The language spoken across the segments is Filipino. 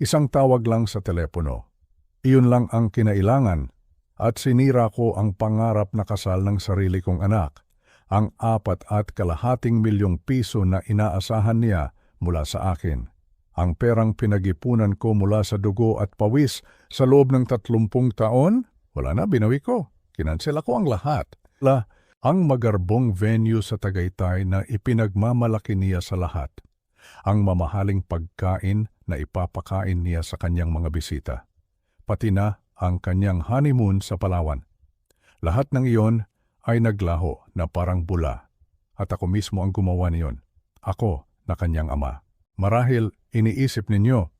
Isang tawag lang sa telepono. Iyon lang ang kinailangan at sinira ko ang pangarap na kasal ng sarili kong anak, ang 4.5 milyong piso na inaasahan niya mula sa akin. Ang perang pinag-ipunan ko mula sa dugo at pawis sa loob ng 30 taon, wala na, binawi ko. Kinansela ko ang lahat. Ang magarbong venue sa Tagaytay na ipinagmamalaki niya sa lahat. Ang mamahaling pagkain na ipapakain niya sa kanyang mga bisita. Pati na ang kanyang honeymoon sa Palawan. Lahat ng iyon ay naglaho na parang bula. At ako mismo ang gumawa niyon. Ako na kanyang ama. Marahil iniisip ninyo,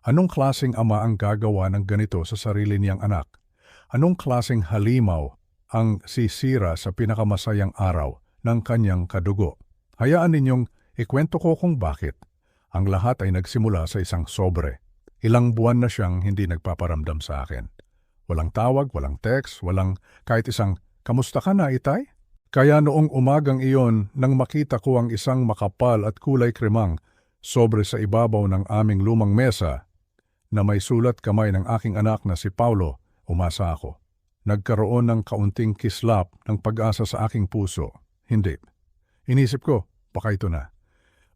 anong klaseng ama ang gagawa ng ganito sa sarili niyang anak? Anong klaseng halimaw ang sisira sa pinakamasayang araw ng kanyang kadugo? Hayaan ninyong ikwento ko kung bakit. Ang lahat ay nagsimula sa isang sobre. Ilang buwan na siyang hindi nagpaparamdam sa akin. Walang tawag, walang text, walang kahit isang, "Kamusta ka na, Itay?" Kaya noong umagang iyon, nang makita ko ang isang makapal at kulay kremang sobre sa ibabaw ng aming lumang mesa na may sulat kamay ng aking anak na si Paulo, umasa ako. Nagkaroon ng kaunting kislap ng pag-asa sa aking puso. Hindi. Inisip ko, baka ito na.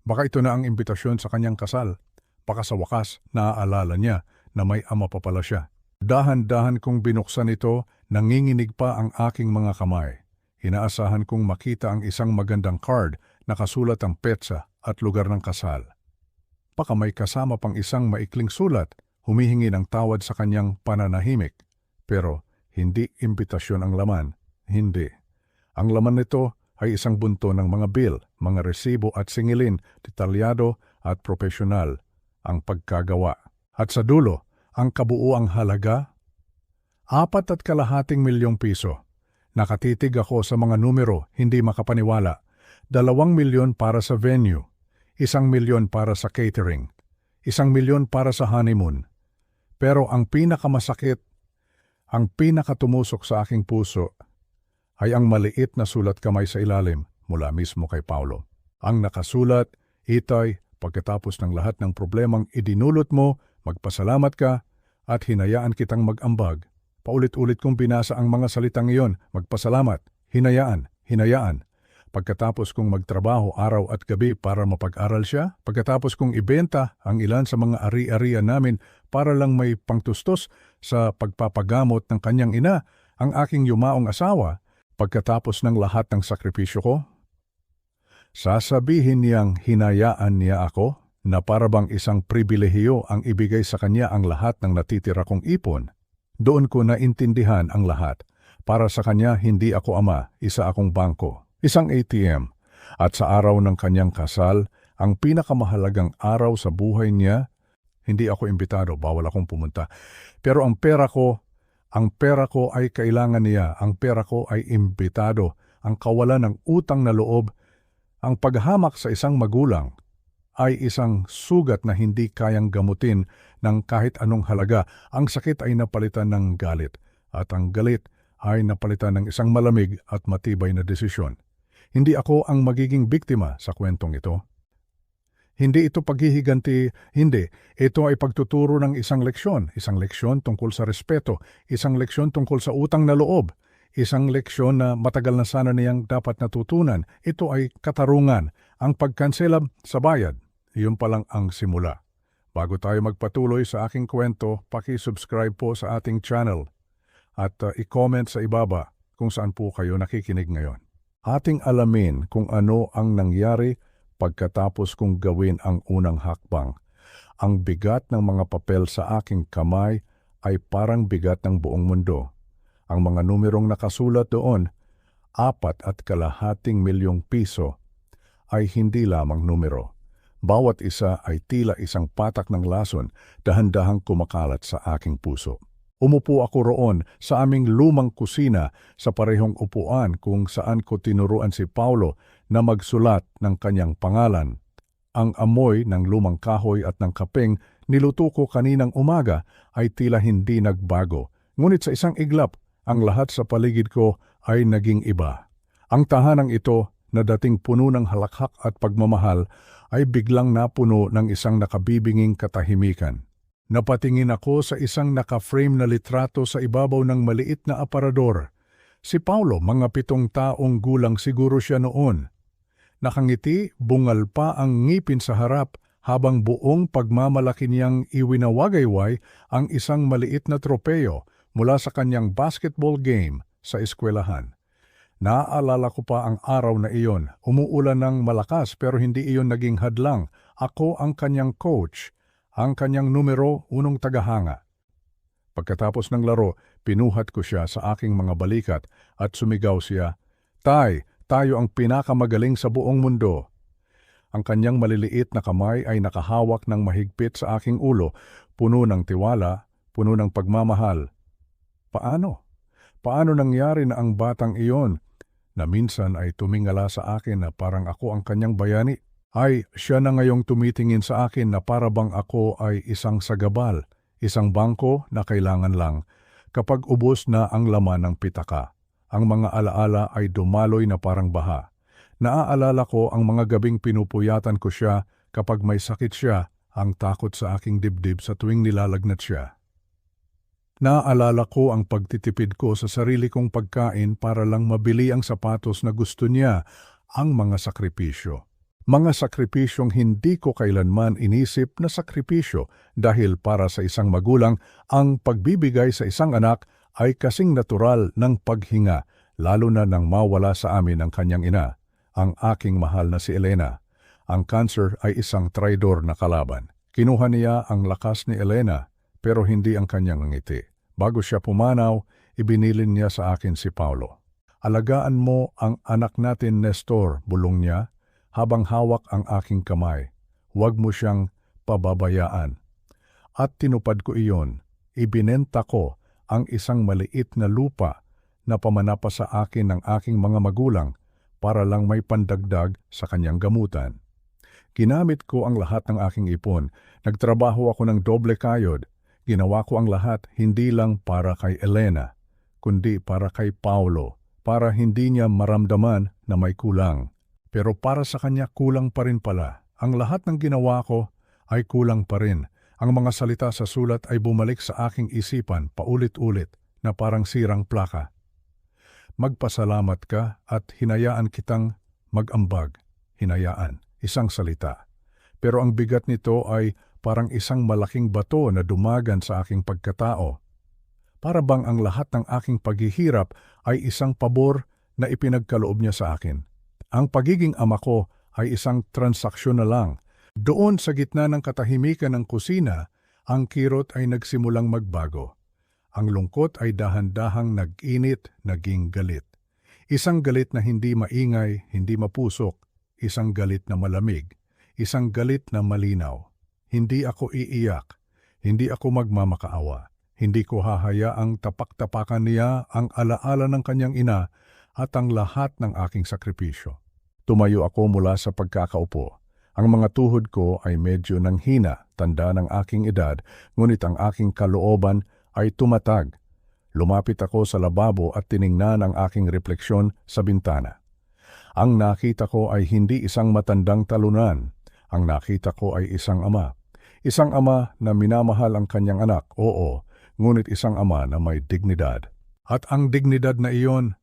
Baka ito na ang imbitasyon sa kanyang kasal. Baka sa wakas, naaalala niya na may ama pa pala siya. Dahan-dahan kong binuksan ito, nanginginig pa ang aking mga kamay. Inaasahan kong makita ang isang magandang card na kasulat ang petsa at lugar ng kasal. Baka may kasama pang isang maikling sulat, humihingi ng tawad sa kanyang pananahimik. Pero hindi imbitasyon ang laman. Hindi. Ang laman nito ay isang bunto ng mga bill, mga resibo at singilin, detalyado at profesional ang pagkagawa. At sa dulo, ang kabuuang halaga, 4.5 milyong piso. Nakatitig ako sa mga numero, hindi makapaniwala. 2 milyon para sa venue, 1 milyon para sa catering, 1 milyon para sa honeymoon. Pero ang pinakamasakit, ang pinakatumusok sa aking puso, ay ang maliit na sulat kamay sa ilalim mula mismo kay Paulo. Ang nakasulat, "Itay, pagkatapos ng lahat ng problemang idinulot mo, magpasalamat ka at hinayaan kitang mag-ambag." Paulit-ulit kong binasa ang mga salitang iyon, magpasalamat, hinayaan, hinayaan. Pagkatapos kong magtrabaho araw at gabi para mapag-aral siya, pagkatapos kong ibenta ang ilan sa mga ari-arian namin para lang may pangtustos sa pagpapagamot ng kanyang ina, ang aking yumaong asawa, pagkatapos ng lahat ng sakripisyo ko, sasabihin niyang hinayaan niya ako na para bang isang pribilehiyo ang ibigay sa kanya ang lahat ng natitira kong ipon. Doon ko naintindihan ang lahat. Para sa kanya, hindi ako ama, isa akong bangko, isang ATM. At sa araw ng kanyang kasal, ang pinakamahalagang araw sa buhay niya, hindi ako imbitado, bawal akong pumunta. Pero ang pera ko ay kailangan niya, ang pera ko ay imbitado, ang kawalan ng utang na loob, ang paghamak sa isang magulang, ay isang sugat na hindi kayang gamutin ng kahit anong halaga. Ang sakit ay napalitan ng galit, at ang galit ay napalitan ng isang malamig at matibay na desisyon. Hindi ako ang magiging biktima sa kwentong ito. Hindi ito paghihiganti, hindi. Ito ay pagtuturo ng isang leksyon tungkol sa respeto, isang leksyon tungkol sa utang na loob, isang leksyon na matagal na sana niyang dapat natutunan. Ito ay katarungan, ang pagkansela sa bayad. Iyon pa lang ang simula. Bago tayo magpatuloy sa aking kwento, paki-subscribe po sa ating channel at i-comment sa ibaba kung saan po kayo nakikinig ngayon. Ating alamin kung ano ang nangyari pagkatapos kong gawin ang unang hakbang. Ang bigat ng mga papel sa aking kamay ay parang bigat ng buong mundo. Ang mga numerong nakasulat doon, 4.5 milyong piso, ay hindi lamang numero. Bawat isa ay tila isang patak ng lason, dahan-dahang kumakalat sa aking puso. Umupo ako roon sa aming lumang kusina sa parehong upuan kung saan ko tinuruan si Paulo na magsulat ng kanyang pangalan. Ang amoy ng lumang kahoy at ng kapeng niluto ko kaninang umaga ay tila hindi nagbago. Ngunit sa isang iglap, ang lahat sa paligid ko ay naging iba. Ang tahanang ito na dating puno ng halakhak at pagmamahal ay biglang napuno ng isang nakabibinging katahimikan. Napatingin ako sa isang naka-frame na litrato sa ibabaw ng maliit na aparador. Si Paulo, mga 7 taong gulang siguro siya noon. Nakangiti, bungal pa ang ngipin sa harap habang buong pagmamalaki niyang iwinawagayway ang isang maliit na tropeyo mula sa kanyang basketball game sa eskwelahan. Naaalala ko pa ang araw na iyon. Umuulan ng malakas pero hindi iyon naging hadlang. Ako ang kanyang coach, ang kanyang numero 1 tagahanga. Pagkatapos ng laro, pinuhat ko siya sa aking mga balikat at sumigaw siya, "Tay, tayo ang pinakamagaling sa buong mundo." Ang kanyang maliliit na kamay ay nakahawak ng mahigpit sa aking ulo, puno ng tiwala, puno ng pagmamahal. Paano? Paano nangyari na ang batang iyon, na minsan ay tumingala sa akin na parang ako ang kanyang bayani, ay siya na ngayong tumitingin sa akin na para bang ako ay isang sagabal, isang bangko na kailangan lang kapag ubos na ang laman ng pitaka. Ang mga alaala ay dumaloy na parang baha. Naaalala ko ang mga gabing pinupuyatan ko siya kapag may sakit siya, ang takot sa aking dibdib sa tuwing nilalagnat siya. Naaalala ko ang pagtitipid ko sa sarili kong pagkain para lang mabili ang sapatos na gusto niya, ang mga sakripisyo. Mga sakripisyong hindi ko kailanman inisip na sakripisyo dahil para sa isang magulang, ang pagbibigay sa isang anak ay kasing natural ng paghinga, lalo na nang mawala sa amin ang kanyang ina, ang aking mahal na si Elena. Ang cancer ay isang traidor na kalaban. Kinuha niya ang lakas ni Elena, pero hindi ang kanyang ngiti. Bago siya pumanaw, ibinilin niya sa akin si Paulo. "Alagaan mo ang anak natin, Nestor," bulong niya, habang hawak ang aking kamay. "Huwag mo siyang pababayaan." At tinupad ko iyon. Ibinenta ko ang isang maliit na lupa na pamanapa sa akin ng aking mga magulang para lang may pandagdag sa kanyang gamutan. Ginamit ko ang lahat ng aking ipon. Nagtrabaho ako ng doble kayod. Ginawa ko ang lahat hindi lang para kay Elena, kundi para kay Paulo, para hindi niya maramdaman na may kulang. Pero para sa kanya kulang pa rin pala. Ang lahat ng ginawa ko ay kulang pa rin. Ang mga salita sa sulat ay bumalik sa aking isipan paulit-ulit na parang sirang plaka. Magpasalamat ka at hinayaan kitang mag-ambag. Hinayaan, isang salita. Pero ang bigat nito ay parang isang malaking bato na dumagan sa aking pagkatao. Para bang ang lahat ng aking paghihirap ay isang pabor na ipinagkaloob niya sa akin. Ang pagiging ama ko ay isang transaksyon na lang. Doon sa gitna ng katahimikan ng kusina, ang kirot ay nagsimulang magbago. Ang lungkot ay dahan-dahang nag-init, naging galit. Isang galit na hindi maingay, hindi mapusok. Isang galit na malamig. Isang galit na malinaw. Hindi ako iiyak. Hindi ako magmamakaawa. Hindi ko hahayaang tapak-tapakan niya ang alaala ng kanyang ina at ang lahat ng aking sakripisyo. Tumayo ako mula sa pagkakaupo. Ang mga tuhod ko ay medyo nanghina, tanda ng aking edad, ngunit ang aking kalooban ay tumatag. Lumapit ako sa lababo at tiningnan ang aking refleksyon sa bintana. Ang nakita ko ay hindi isang matandang talunan. Ang nakita ko ay isang ama. Isang ama na minamahal ang kanyang anak, oo, ngunit isang ama na may dignidad. At ang dignidad na iyon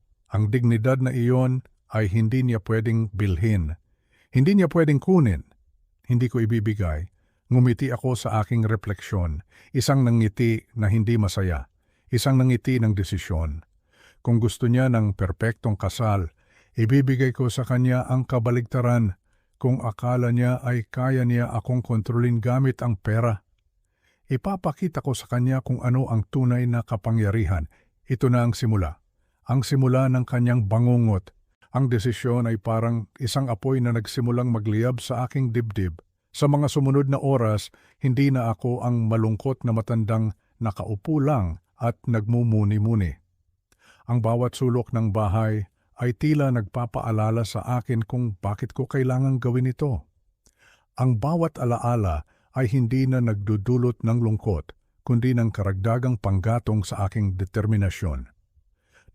ay hindi niya pwedeng bilhin. Hindi niya pwedeng kunin. Hindi ko ibibigay. Ngumiti ako sa aking refleksyon. Isang nangiti na hindi masaya. Isang nangiti ng desisyon. Kung gusto niya ng perpektong kasal, ibibigay ko sa kanya ang kabaligtaran. Kung akala niya ay kaya niya akong kontrolin gamit ang pera, ipapakita ko sa kanya kung ano ang tunay na kapangyarihan. Ito na ang simula. Ang simula ng kanyang bangungot. Ang desisyon ay parang isang apoy na nagsimulang magliyab sa aking dibdib. Sa mga sumunod na oras, hindi na ako ang malungkot na matandang nakaupo lang at nagmumuni-muni. Ang bawat sulok ng bahay ay tila nagpapaalala sa akin kung bakit ko kailangang gawin ito. Ang bawat alaala ay hindi na nagdudulot ng lungkot, kundi ng karagdagang panggatong sa aking determinasyon.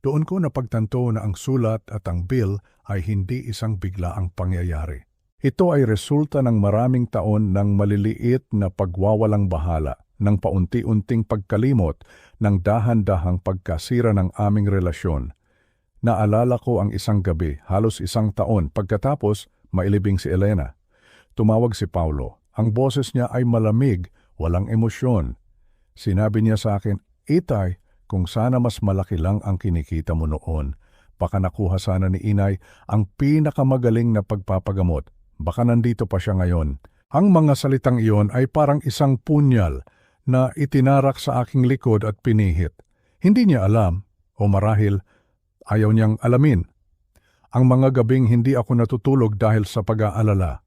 Doon ko napagtanto na ang sulat at ang bill ay hindi isang biglaang pangyayari. Ito ay resulta ng maraming taon ng maliliit na pagwawalang bahala. ng paunti-unting pagkalimot ng dahan-dahang pagkasira ng aming relasyon. Naalala ko ang isang gabi, halos isang taon pagkatapos mailibing si Elena. Tumawag si Paulo. Ang boses niya ay malamig, walang emosyon. Sinabi niya sa akin, "Itay, kung sana mas malaki lang ang kinikita mo noon, baka nakuha sana ni Inay ang pinakamagaling na pagpapagamot. Baka nandito pa siya ngayon." Ang mga salitang iyon ay parang isang punyal na itinarak sa aking likod at pinihit. Hindi niya alam, o marahil ayaw niyang alamin. Ang mga gabing hindi ako natutulog dahil sa pag-aalala.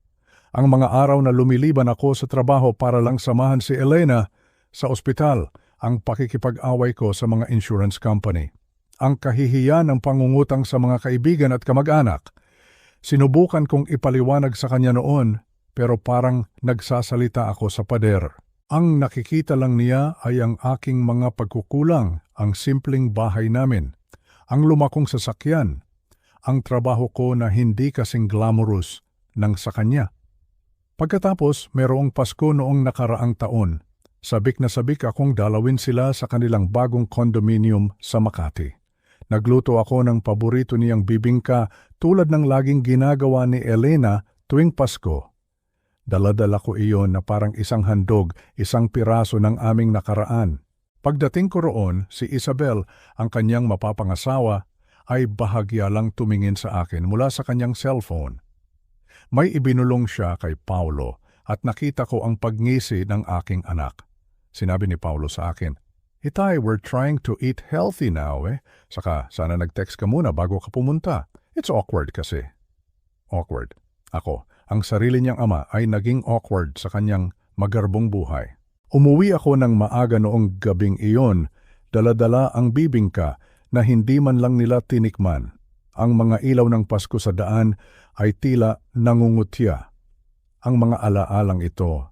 Ang mga araw na lumiliban ako sa trabaho para lang samahan si Elena sa ospital, ang pakikipag-away ko sa mga insurance company. Ang kahihiyan ng pangungutang sa mga kaibigan at kamag-anak. Sinubukan kong ipaliwanag sa kanya noon, pero parang nagsasalita ako sa pader. Ang nakikita lang niya ay ang aking mga pagkukulang, ang simpleng bahay namin, ang lumakong sasakyan, ang trabaho ko na hindi kasing glamorous ng sa kanya. Pagkatapos, mayroong Pasko noong nakaraang taon. Sabik na sabik akong dalawin sila sa kanilang bagong condominium sa Makati. Nagluto ako ng paborito niyang bibingka tulad ng laging ginagawa ni Elena tuwing Pasko. Daladala ko iyon na parang isang handog, isang piraso ng aming nakaraan. Pagdating ko roon, si Isabel, ang kanyang mapapangasawa, ay bahagya lang tumingin sa akin mula sa kanyang cellphone. May ibinulong siya kay Paulo at nakita ko ang pagngisi ng aking anak. Sinabi ni Paulo sa akin, "Itay, we're trying to eat healthy now Saka sana nag-text ka muna bago ka pumunta. It's awkward kasi." Awkward. Ako, ang sarili niyang ama ay naging awkward sa kanyang magarbong buhay. Umuwi ako ng maaga noong gabing iyon, dala-dala ang bibingka na hindi man lang nila tinikman. Ang mga ilaw ng Pasko sa daan ay tila nangungutya. Ang mga alaalang ito,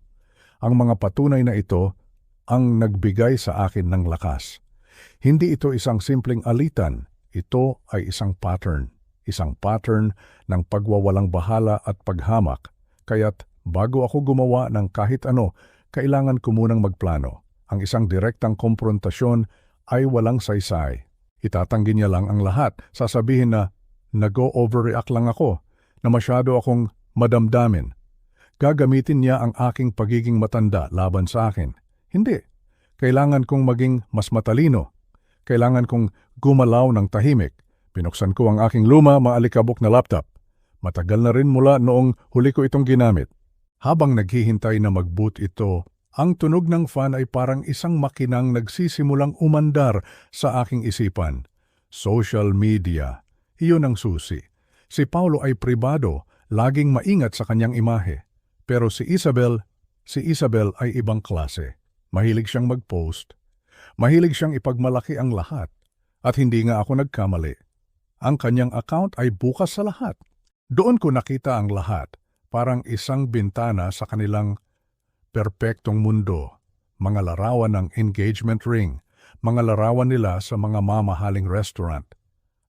ang mga patunay na ito, ang nagbigay sa akin ng lakas. Hindi ito isang simpleng alitan, ito ay isang pattern. Isang pattern ng pagwawalang bahala at paghamak. Kaya't bago ako gumawa ng kahit ano, kailangan ko munang magplano. Ang isang direktang komprontasyon ay walang saysay. Itatanggi niya lang ang lahat. Sasabihin na nag-overreact lang ako, na masyado akong madamdamin. Gagamitin niya ang aking pagiging matanda laban sa akin. Hindi. Kailangan kong maging mas matalino. Kailangan kong gumalaw ng tahimik. Pinuksan ko ang aking luma, maalikabok na laptop. Matagal na rin mula noong huli ko itong ginamit. Habang naghihintay na mag-boot ito, ang tunog ng fan ay parang isang makinang nagsisimulang umandar sa aking isipan. Social media. Iyon ang susi. Si Paulo ay pribado, laging maingat sa kanyang imahe. Pero si Isabel ay ibang klase. Mahilig siyang mag-post. Mahilig siyang ipagmalaki ang lahat. At hindi nga ako nagkamali. Ang kanyang account ay bukas sa lahat. Doon ko nakita ang lahat, parang isang bintana sa kanilang perpektong mundo. Mga larawan ng engagement ring, mga larawan nila sa mga mamahaling restaurant.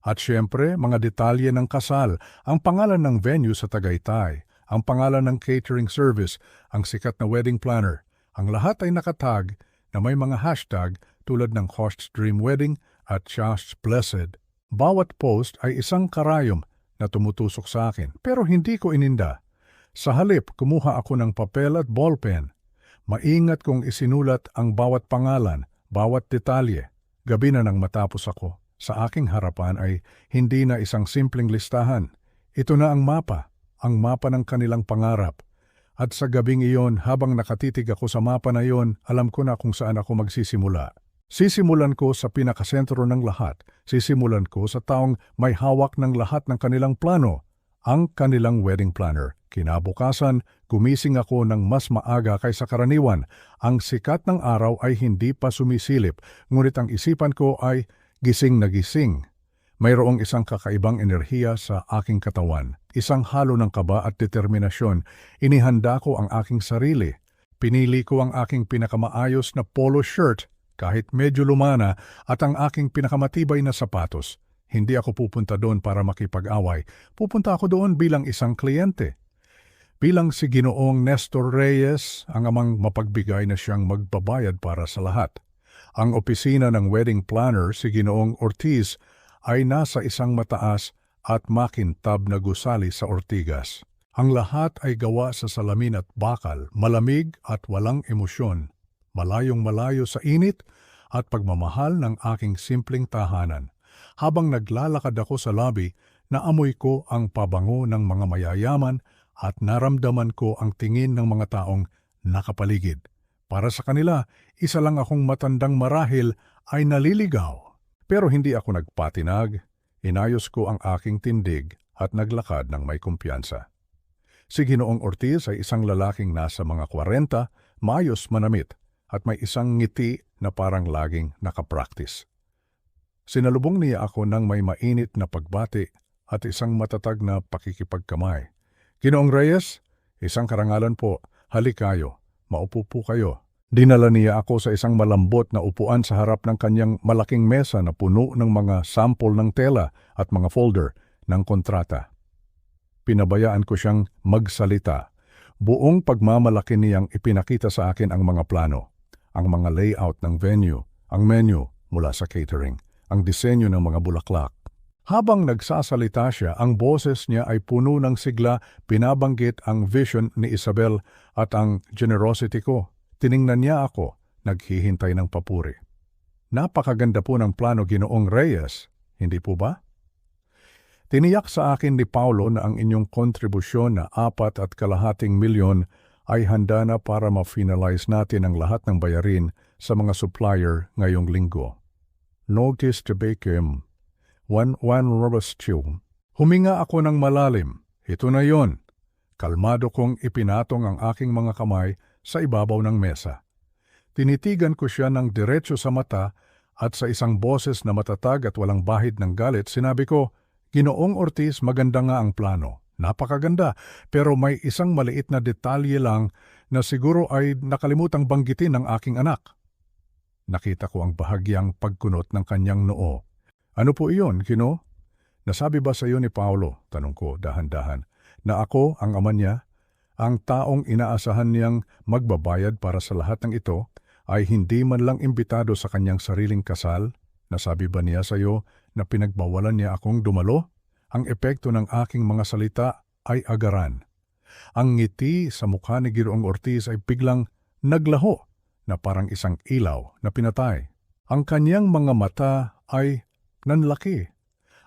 At syempre, mga detalye ng kasal, ang pangalan ng venue sa Tagaytay, ang pangalan ng catering service, ang sikat na wedding planner. Ang lahat ay nakatag na may mga hashtag tulad ng Host's Dream Wedding at Shast's Blessed. Bawat post ay isang karayom na tumutusok sa akin, pero hindi ko ininda. Sa halip, kumuha ako ng papel at ballpen. Maingat kong isinulat ang bawat pangalan, bawat detalye. Gabi na nang matapos ako. Sa aking harapan ay hindi na isang simpleng listahan. Ito na ang mapa ng kanilang pangarap. At sa gabing iyon, habang nakatitig ako sa mapa na iyon, alam ko na kung saan ako magsisimula. Sisimulan ko sa pinakasentro ng lahat. Sisimulan ko sa taong may hawak ng lahat ng kanilang plano, ang kanilang wedding planner. Kinabukasan, gumising ako ng mas maaga kaysa karaniwan. Ang sikat ng araw ay hindi pa sumisilip, ngunit ang isipan ko ay gising na gising. Mayroong isang kakaibang enerhiya sa aking katawan, isang halo ng kaba at determinasyon. Inihanda ko ang aking sarili. Pinili ko ang aking pinakamaayos na polo shirt, kahit medyo lumana, at ang aking pinakamatibay na sapatos. Hindi ako pupunta doon para makipag-away. Pupunta ako doon bilang isang kliyente. Bilang si Ginoong Nestor Reyes, ang amang mapagbigay na siyang magbabayad para sa lahat. Ang opisina ng wedding planner, si Ginoong Ortiz, ay nasa isang mataas at makintab na gusali sa Ortigas. Ang lahat ay gawa sa salamin at bakal, malamig at walang emosyon, malayong malayo sa init at pagmamahal ng aking simpleng tahanan. Habang naglalakad ako sa lobby, naamoy ko ang pabango ng mga mayayaman at naramdaman ko ang tingin ng mga taong nakapaligid. Para sa kanila, isa lang akong matandang marahil ay naliligaw. Pero hindi ako nagpatinag, inayos ko ang aking tindig at naglakad ng may kumpiyansa. Si Ginoong Ortiz ay isang lalaking nasa mga 40, maayos manamit at may isang ngiti na parang laging nakapraktis. Sinalubong niya ako ng may mainit na pagbati at isang matatag na pakikipagkamay. Ginoong Reyes, isang karangalan po, halik kayo, maupo po kayo. Dinala niya ako sa isang malambot na upuan sa harap ng kanyang malaking mesa na puno ng mga sample ng tela at mga folder ng kontrata. Pinabayaan ko siyang magsalita. Buong pagmamalaki niyang ipinakita sa akin ang mga plano, ang mga layout ng venue, ang menu mula sa catering, ang disenyo ng mga bulaklak. Habang nagsasalita siya, ang boses niya ay puno ng sigla, pinabanggit ang vision ni Isabel at ang generosity ko. Tiningnan niya ako, naghihintay ng papuri. Napakaganda po ng plano, Ginoong Reyes, hindi po ba? Tiniyak sa akin ni Paulo na ang inyong kontribusyon na 4.5 milyon ay handa na para ma-finalize natin ang lahat ng bayarin sa mga supplier ngayong linggo. Notice to Beckham. 1 Robestiu. Huminga ako ng malalim. Ito na yon. Kalmado kong ipinatong ang aking mga kamay sa ibabaw ng mesa. Tinitigan ko siya ng diretso sa mata at sa isang boses na matatag at walang bahid ng galit, sinabi ko, Ginoong Ortiz, maganda nga ang plano. Napakaganda, pero may isang maliit na detalye lang na siguro ay nakalimutang banggitin ng aking anak. Nakita ko ang bahagyang pagkunot ng kanyang noo. Ano po iyon, Gino? Nasabi ba sa iyo ni Paulo, tanong ko dahan-dahan, na ako ang ama niya? Ang taong inaasahan niyang magbabayad para sa lahat ng ito ay hindi man lang imbitado sa kanyang sariling kasal? Nasabi ba niya sa iyo na pinagbawalan niya akong dumalo? Ang epekto ng aking mga salita ay agaran. Ang ngiti sa mukha ni Ginoong Ortiz ay biglang naglaho na parang isang ilaw na pinatay. Ang kanyang mga mata ay nanlaki.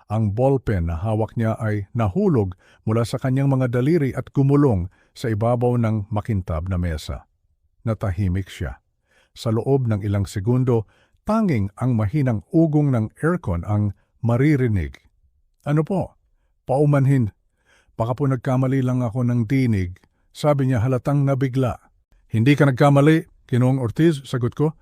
Ang ballpen na hawak niya ay nahulog mula sa kanyang mga daliri at gumulong sa ibabaw ng makintab na mesa. Natahimik siya. Sa loob ng ilang segundo, tanging ang mahinang ugong ng aircon ang maririnig. Ano po? Paumanhin. Baka po nagkamali lang ako ng dinig. Sabi niya halatang nabigla. Hindi ka nagkamali, Ginoong Ortiz, sagot ko.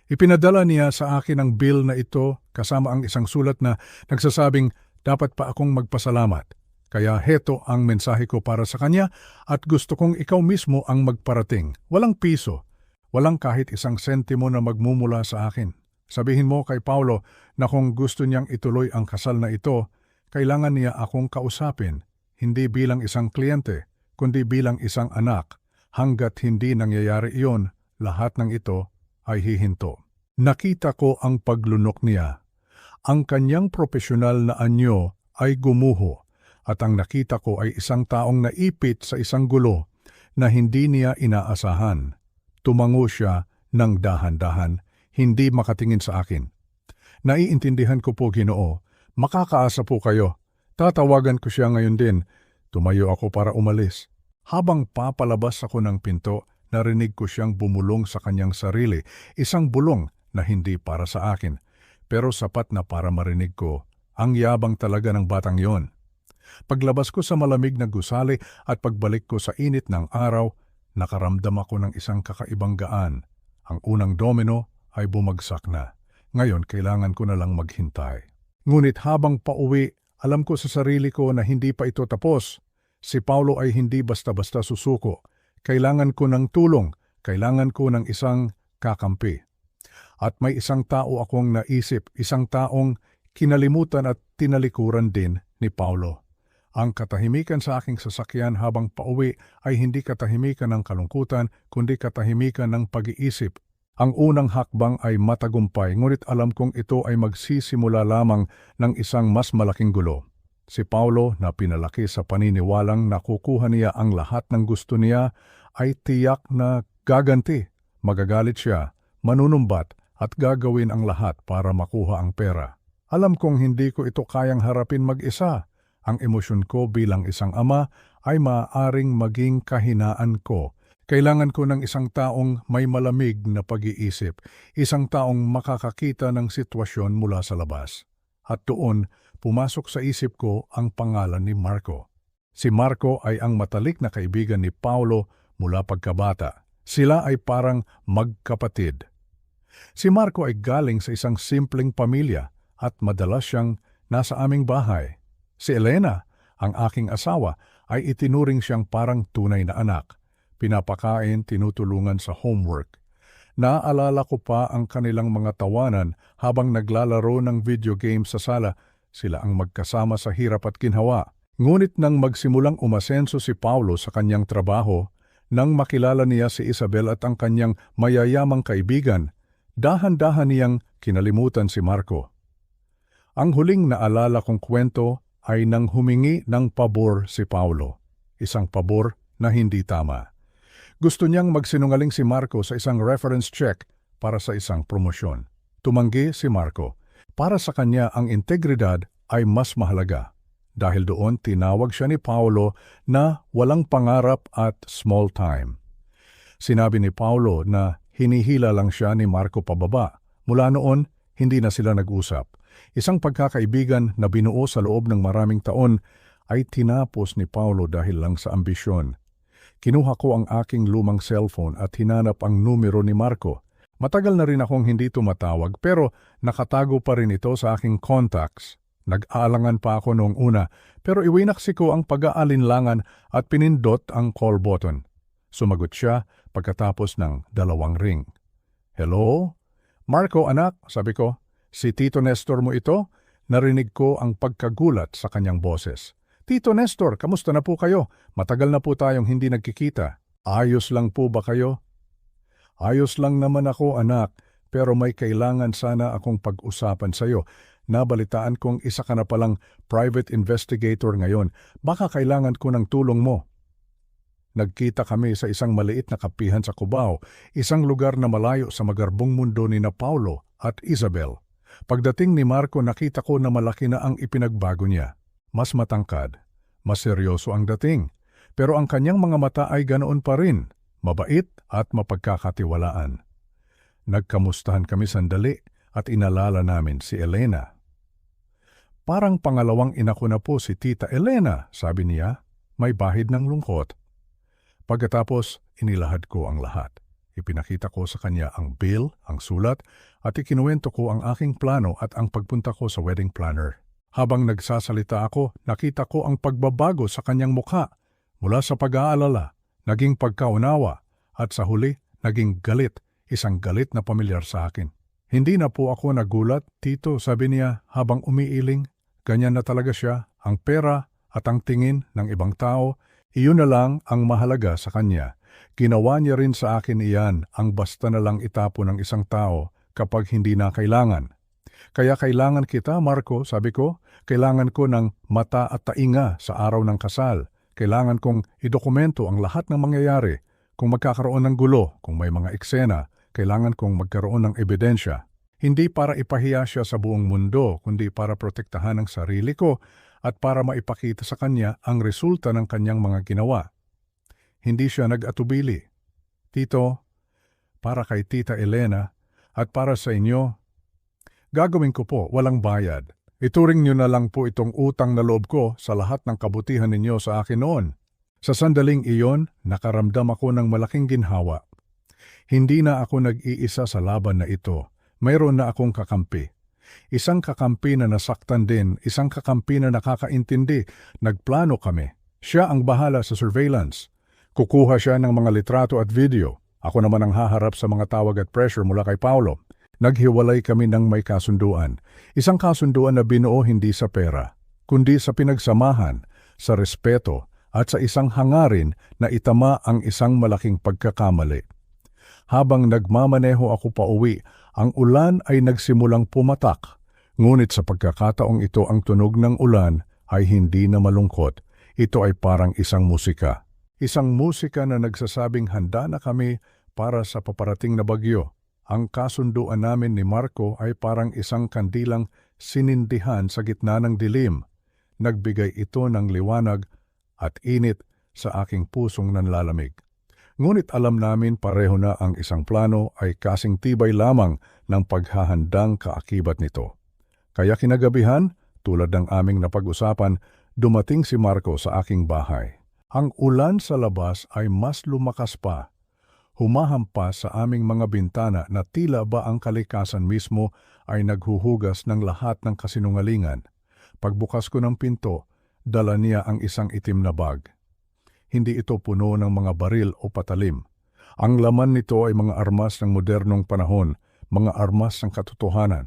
Ipinadala niya sa akin ang bill na ito kasama ang isang sulat na nagsasabing dapat pa akong magpasalamat. Kaya heto ang mensahe ko para sa kanya at gusto kong ikaw mismo ang magparating. Walang piso, walang kahit isang sentimo na magmumula sa akin. Sabihin mo kay Paulo na kung gusto niyang ituloy ang kasal na ito, kailangan niya akong kausapin, hindi bilang isang kliyente, kundi bilang isang anak. Hanggat hindi nangyayari iyon, lahat ng ito ay hihinto. Nakita ko ang paglunok niya. Ang kanyang profesional na anyo ay gumuho at ang nakita ko ay isang taong naipit sa isang gulo na hindi niya inaasahan. Tumango siya ng dahan-dahan, hindi makatingin sa akin. Naiintindihan ko po, Ginoo. Makakaasa po kayo. Tatawagan ko siya ngayon din. Tumayo ako para umalis. Habang papalabas ako ng pinto, narinig ko siyang bumulong sa kanyang sarili, isang bulong na hindi para sa akin, pero sapat na para marinig ko, ang yabang talaga ng batang yon. Paglabas ko sa malamig na gusali at pagbalik ko sa init ng araw, nakaramdam ako ng isang kakaibang gaan. Ang unang domino ay bumagsak na. Ngayon, kailangan ko na lang maghintay. Ngunit habang pauwi, alam ko sa sarili ko na hindi pa ito tapos. Si Paulo ay hindi basta-basta susuko. Kailangan ko ng tulong, kailangan ko ng isang kakampi. At may isang tao akong naisip, isang taong kinalimutan at tinalikuran din ni Paulo. Ang katahimikan sa aking sasakyan habang pauwi ay hindi katahimikan ng kalungkutan, kundi katahimikan ng pag-iisip. Ang unang hakbang ay matagumpay, ngunit alam kong ito ay magsisimula lamang ng isang mas malaking gulo. Si Paulo na pinalaki sa paniniwalang nakukuha niya ang lahat ng gusto niya ay tiyak na gaganti. Magagalit siya, manunumbat at gagawin ang lahat para makuha ang pera. Alam kong hindi ko ito kayang harapin mag-isa. Ang emosyon ko bilang isang ama ay maaaring maging kahinaan ko. Kailangan ko ng isang taong may malamig na pag-iisip, isang taong makakakita ng sitwasyon mula sa labas. At doon, pumasok sa isip ko ang pangalan ni Marco. Si Marco ay ang matalik na kaibigan ni Paulo mula pagkabata. Sila ay parang magkapatid. Si Marco ay galing sa isang simpleng pamilya at madalas siyang nasa aming bahay. Si Elena, ang aking asawa, ay itinuring siyang parang tunay na anak. Pinapakain, tinutulungan sa homework. Naaalala ko pa ang kanilang mga tawanan habang naglalaro ng video game sa sala. Sila ang magkasama sa hirap at ginhawa. Ngunit nang magsimulang umasenso si Paulo sa kanyang trabaho, nang makilala niya si Isabel at ang kanyang mayayamang kaibigan, dahan-dahan niyang kinalimutan si Marco. Ang huling naalala kong kwento ay nang humingi ng pabor si Paulo. Isang pabor na hindi tama. Gusto niyang magsinungaling si Marco sa isang reference check para sa isang promosyon. Tumanggi si Marco. Para sa kanya ang integridad ay mas mahalaga. Dahil doon tinawag siya ni Paulo na walang pangarap at small time. Sinabi ni Paulo na hinihila lang siya ni Marco pababa. Mula noon, hindi na sila nag-usap. Isang pagkakaibigan na binuo sa loob ng maraming taon ay tinapos ni Paulo dahil lang sa ambisyon. Kinuha ko ang aking lumang cellphone at hinanap ang numero ni Marco. Matagal na rin akong hindi tumatawag pero nakatago pa rin ito sa aking contacts. Nag-aalangan pa ako noong una pero iwinaksi ko ang pag-aalinlangan at pinindot ang call button. Sumagot siya pagkatapos ng 2 ring. Hello? Marco anak, sabi ko. Si Tito Nestor mo ito? Narinig ko ang pagkagulat sa kanyang boses. Tito Nestor, kamusta na po kayo? Matagal na po tayong hindi nagkikita. Ayos lang po ba kayo? Ayos lang naman ako anak, pero may kailangan sana akong pag-usapan sa iyo. Nabalitaan kong isa ka na palang private investigator ngayon. Baka kailangan ko ng tulong mo. Nagkita kami sa isang maliit na kapihan sa Cubao, isang lugar na malayo sa magarbong mundo ni na Paulo at Isabel. Pagdating ni Marco nakita ko na malaki na ang ipinagbago niya. Mas matangkad, mas seryoso ang dating, pero ang kanyang mga mata ay ganoon pa rin, mabait at mapagkakatiwalaan. Nagkamustahan kami sandali at inalala namin si Elena. Parang pangalawang ina ko na po si Tita Elena, sabi niya, may bahid ng lungkot. Pagkatapos, inilahad ko ang lahat. Ipinakita ko sa kanya ang bill, ang sulat, at ikinuwento ko ang aking plano at ang pagpunta ko sa wedding planner. Habang nagsasalita ako, nakita ko ang pagbabago sa kanyang mukha. Mula sa pag-aalala, naging pagkaunawa, at sa huli, naging galit, isang galit na pamilyar sa akin. Hindi na po ako nagulat, Tito, sabi niya habang umiiling. Ganyan na talaga siya, ang pera at ang tingin ng ibang tao, iyon na lang ang mahalaga sa kanya. Ginawa niya rin sa akin iyan ang basta na lang itapo ng isang tao kapag hindi na kailangan. Kaya kailangan kita, Marco, sabi ko. Kailangan ko ng mata at tainga sa araw ng kasal. Kailangan kong idokumento ang lahat ng mangyayari. Kung magkakaroon ng gulo, kung may mga eksena, kailangan kong magkaroon ng ebidensya. Hindi para ipahiya siya sa buong mundo, kundi para protektahan ang sarili ko at para maipakita sa kanya ang resulta ng kanyang mga ginawa. Hindi siya nag-atubili. Tito, para kay Tita Elena at para sa inyo, gagawin ko po, walang bayad. Ituring niyo na lang po itong utang na loob ko sa lahat ng kabutihan ninyo sa akin noon. Sa sandaling iyon, nakaramdam ako ng malaking ginhawa. Hindi na ako nag-iisa sa laban na ito. Mayroon na akong kakampi. Isang kakampi na nasaktan din, isang kakampi na nakakaintindi. Nagplano kami. Siya ang bahala sa surveillance. Kukuha siya ng mga litrato at video. Ako naman ang haharap sa mga tawag at pressure mula kay Paulo. Naghiwalay kami ng may kasunduan. Isang kasunduan na binuo hindi sa pera, kundi sa pinagsamahan, sa respeto at sa isang hangarin na itama ang isang malaking pagkakamali. Habang nagmamaneho ako pauwi, ang ulan ay nagsimulang pumatak. Ngunit sa pagkakataong ito ang tunog ng ulan ay hindi na malungkot. Ito ay parang isang musika. Isang musika na nagsasabing handa na kami para sa paparating na bagyo. Ang kasunduan namin ni Marco ay parang isang kandilang sinindihan sa gitna ng dilim. Nagbigay ito ng liwanag at init sa aking pusong nanlalamig. Ngunit alam namin pareho na ang isang plano ay kasing tibay lamang ng paghahandang kaakibat nito. Kaya kinagabihan, tulad ng aming napag-usapan, dumating si Marco sa aking bahay. Ang ulan sa labas ay mas lumakas pa. Humahampas sa aming mga bintana na tila ba ang kalikasan mismo ay naghuhugas ng lahat ng kasinungalingan. Pagbukas ko ng pinto, dala niya ang isang itim na bag. Hindi ito puno ng mga baril o patalim. Ang laman nito ay mga armas ng modernong panahon, mga armas ng katotohanan.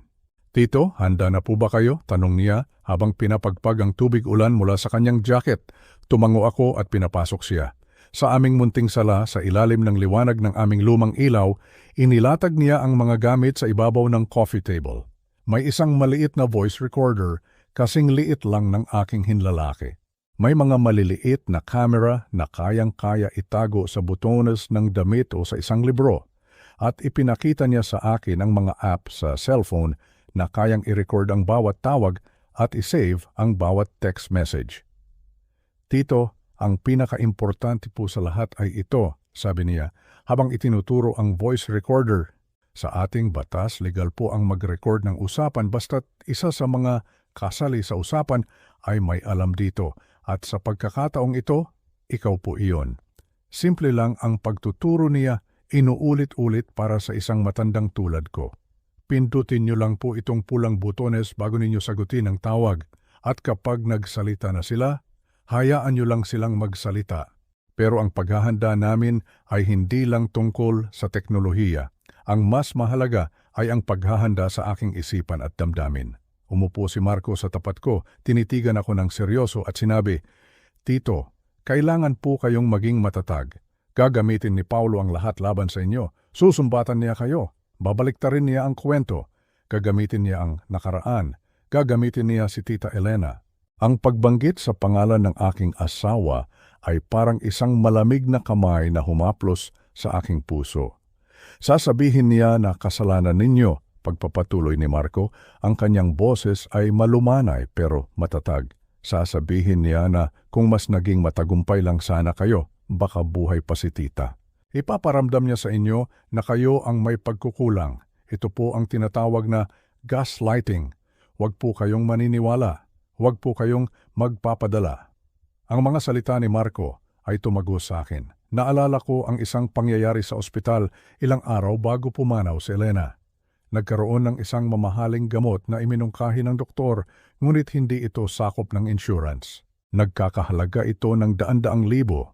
"Tito, handa na po ba kayo?" tanong niya habang pinapagpag ang tubig ulan mula sa kanyang jacket. Tumango ako at pinapasok siya. Sa aming munting sala, sa ilalim ng liwanag ng aming lumang ilaw, inilatag niya ang mga gamit sa ibabaw ng coffee table. May isang maliit na voice recorder, kasing liit lang ng aking hinlalaki. May mga maliliit na camera na kayang-kaya itago sa butones ng damit o sa isang libro. At ipinakita niya sa akin ang mga app sa cellphone na kayang i-record ang bawat tawag at i-save ang bawat text message. "Tito, ang pinaka-importante po sa lahat ay ito," sabi niya, habang itinuturo ang voice recorder. Sa ating batas, legal po ang mag-record ng usapan basta't isa sa mga kasali sa usapan ay may alam dito. At sa pagkakataong ito, ikaw po iyon. Simple lang ang pagtuturo niya, inuulit-ulit para sa isang matandang tulad ko. Pindutin niyo lang po itong pulang butones bago ninyo sagutin ang tawag. At kapag nagsalita na sila, hayaan niyo lang silang magsalita. Pero ang paghahanda namin ay hindi lang tungkol sa teknolohiya. Ang mas mahalaga ay ang paghahanda sa aking isipan at damdamin. Umupo si Marco sa tapat ko, tinitigan ako ng seryoso at sinabi, "Tito, kailangan po kayong maging matatag. Gagamitin ni Paulo ang lahat laban sa inyo. Susumbatan niya kayo. Babaliktarin niya ang kwento. Gagamitin niya ang nakaraan. Gagamitin niya si Tita Elena." Ang pagbanggit sa pangalan ng aking asawa ay parang isang malamig na kamay na humaplos sa aking puso. Sasabihin niya na kasalanan ninyo. Pagpapatuloy ni Marco, ang kanyang boses ay malumanay pero matatag. Sasabihin niya na kung mas naging matagumpay lang sana kayo, baka buhay pa si Tita. Ipaparamdam niya sa inyo na kayo ang may pagkukulang. Ito po ang tinatawag na gaslighting. Huwag po kayong maniniwala. Huwag po kayong magpapadala. Ang mga salita ni Marco ay tumago sa akin. Naalala ko ang isang pangyayari sa ospital ilang araw bago pumanaw si Elena. Nagkaroon ng isang mamahaling gamot na iminungkahi ng doktor, ngunit hindi ito sakop ng insurance. Nagkakahalaga ito ng daan-daang libo.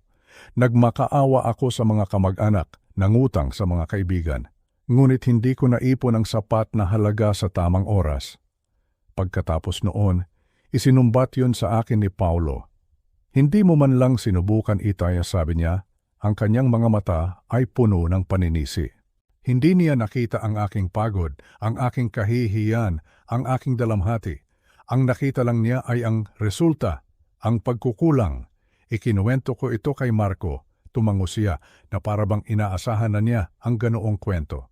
Nagmakaawa ako sa mga kamag-anak, nangutang sa mga kaibigan. Ngunit hindi ko naipon ang sapat na halaga sa tamang oras. Pagkatapos noon, isinumbat yun sa akin ni Paulo. "Hindi mo man lang sinubukan, Itaya," sabi niya. Ang kanyang mga mata ay puno ng paninisi. Hindi niya nakita ang aking pagod, ang aking kahihiyan, ang aking dalamhati. Ang nakita lang niya ay ang resulta, ang pagkukulang. Ikinuwento ko ito kay Marco. Tumango siya na parabang inaasahan na niya ang ganoong kwento.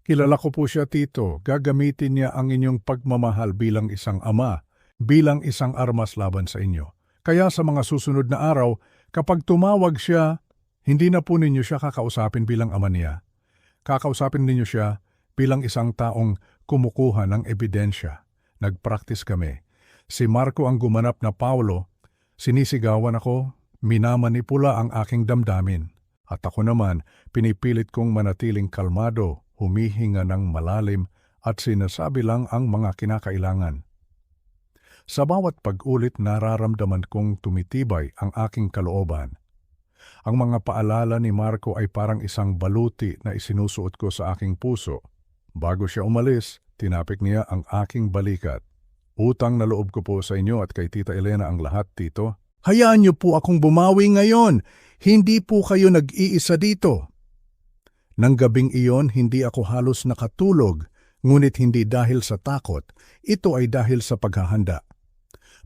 "Kilala ko po siya, Tito. Gagamitin niya ang inyong pagmamahal bilang isang ama, bilang isang armas laban sa inyo. Kaya sa mga susunod na araw, kapag tumawag siya, hindi na po ninyo siya kakausapin bilang ama niya. Kakausapin ninyo siya bilang isang taong kumukuha ng ebidensya." Nagpraktis kami. Si Marco ang gumanap na Paulo. Sinisigawan ako, minamanipula ang aking damdamin. At ako naman, pinipilit kong manatiling kalmado, humihinga ng malalim at sinasabi lang ang mga kinakailangan. Sa bawat pag-ulit nararamdaman kong tumitibay ang aking kalooban. Ang mga paalala ni Marco ay parang isang baluti na isinusuot ko sa aking puso. Bago siya umalis, tinapik niya ang aking balikat. "Utang na loob ko po sa inyo at kay Tita Elena ang lahat, Tito. Hayaan niyo po akong bumawi ngayon. Hindi po kayo nag-iisa dito. Nang gabing iyon, hindi ako halos nakatulog, ngunit hindi dahil sa takot. Ito ay dahil sa paghahanda.